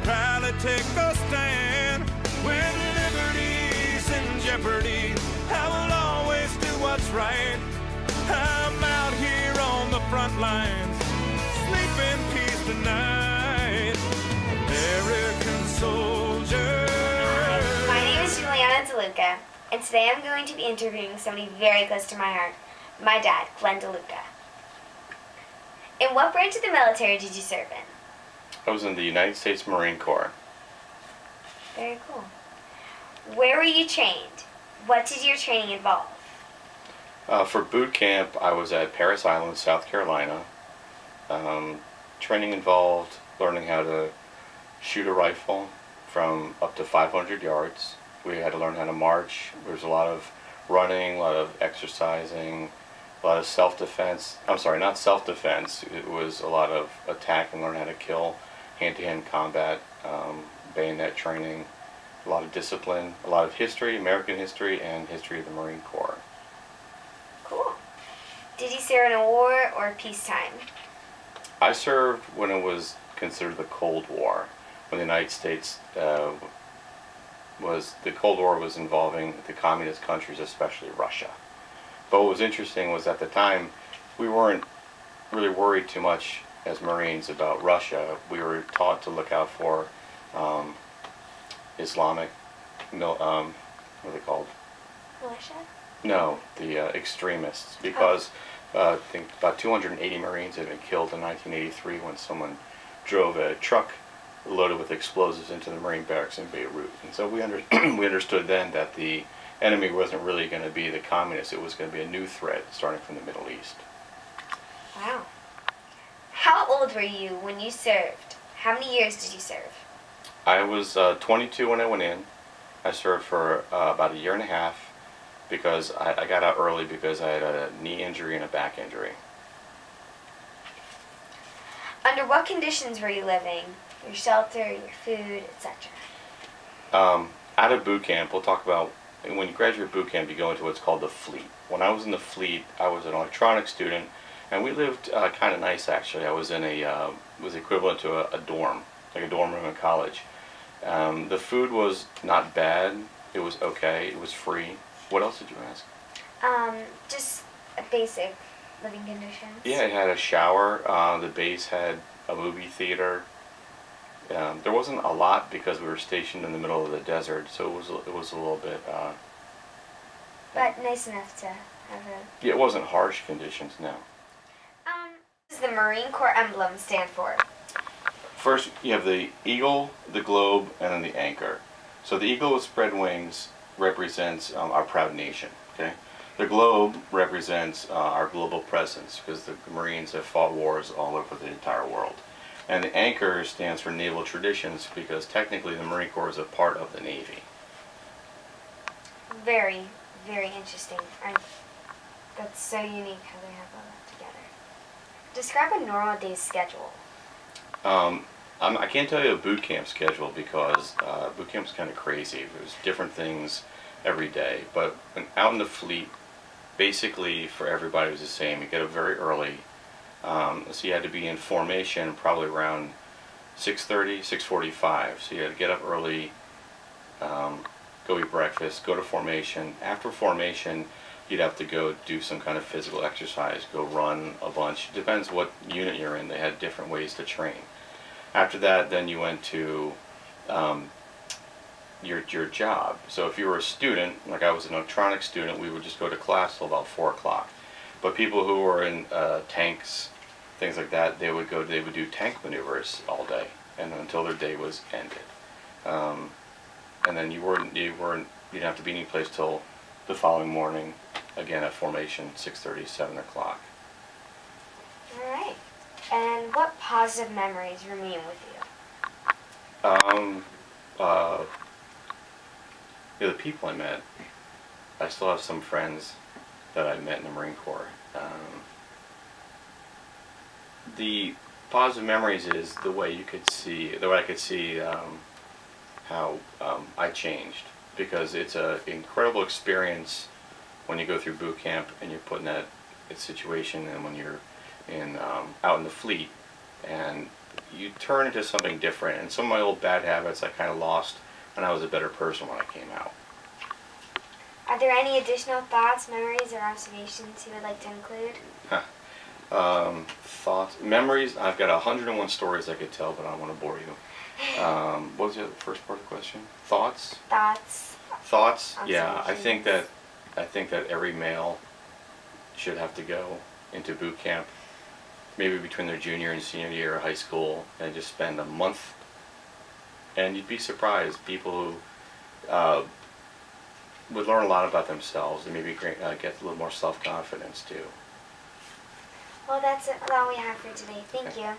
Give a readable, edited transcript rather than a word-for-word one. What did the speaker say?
proudly take a stand. When liberty's in jeopardy, I will always do what's right. I'm out here on the front lines, sleep in peace tonight. American soldier. My name is Juliana DeLuca, and today I'm going to be interviewing somebody very close to my heart, my dad, Glenn DeLuca. In what branch of the military did you serve in? I was in the United States Marine Corps. Very cool. Where were you trained? What did your training involve? For boot camp, I was at Parris Island, South Carolina. Training involved learning how to shoot a rifle from up to 500 yards. We had to learn how to march. There was a lot of running, a lot of exercising, a lot of self-defense. I'm sorry, not self-defense. It was a lot of attack and learn how to kill, hand-to-hand combat, bayonet training, a lot of discipline, a lot of history, American history, and history of the Marine Corps. Cool. Did you serve in a war or peacetime? I served when it was considered the Cold War, when the United States the Cold War was involving the communist countries, especially Russia. But what was interesting was at the time, we weren't really worried too much as Marines about Russia. We were taught to look out for Islamic, what are they called? Militia? No, the extremists, because I think about 280 Marines had been killed in 1983 when someone drove a truck loaded with explosives into the Marine barracks in Beirut. And so we understood then that the enemy wasn't really going to be the communists, it was going to be a new threat starting from the Middle East. Wow. How old were you when you served? How many years did you serve? I was 22 when I went in. I served for about a year and a half because I got out early because I had a knee injury and a back injury. Under what conditions were you living? Your shelter, your food, etc. Out of boot camp, we'll talk about when you graduate boot camp, you go into what's called the fleet. When I was in the fleet, I was an electronics student, and we lived kind of nice actually. I was in was equivalent to a dorm, like a dorm room in college. The food was not bad. It was okay. It was free. What else did you ask? Just a basic living conditions. Yeah, it had a shower. The base had a movie theater. There wasn't a lot because we were stationed in the middle of the desert, so it was a little bit. But nice enough to have a. Yeah, it wasn't harsh conditions. No. What does the Marine Corps emblem stand for? First, you have the eagle, the globe, and then the anchor. So the eagle with spread wings represents our proud nation. Okay. The globe represents our global presence because the Marines have fought wars all over the entire world. And the anchor stands for naval traditions because technically the Marine Corps is a part of the Navy. Very, very interesting. That's so unique how they have all that together. Describe a normal day's schedule. I can't tell you a boot camp schedule because boot camp's kind of crazy. There's different things every day. But out in the fleet, basically for everybody it was the same. You get up very early. So you had to be in formation probably around 6:30, 6:45. So you had to get up early, go eat breakfast, go to formation. After formation, you'd have to go do some kind of physical exercise, go run a bunch. It depends what unit you're in. They had different ways to train. After that, then you went to your job. So if you were a student, like I was an electronics student, we would just go to class till about 4 o'clock. But people who were in tanks, things like that, they would do tank maneuvers all day, and until their day was ended. And then you didn't have to be any place till the following morning, again at formation, 6:30, 7 o'clock. All right. And what positive memories remain with you? The people I met. I still have some friends that I met in the Marine Corps. The positive memories is the way I could see how I changed, because it's an incredible experience when you go through boot camp and you're put in that situation, and when you're out in the fleet, and you turn into something different. And some of my old bad habits I kind of lost, and I was a better person when I came out. Are there any additional thoughts, memories, or observations you would like to include? Thoughts, memories. I've got 101 stories I could tell, but I don't want to bore you. What was the first part of the question? Thoughts? Thoughts? Yeah, I think that every male should have to go into boot camp, maybe between their junior and senior year of high school, and just spend a month. And you'd be surprised, people who would learn a lot about themselves and maybe get a little more self-confidence too. Well, that's all we have for today. Thank you.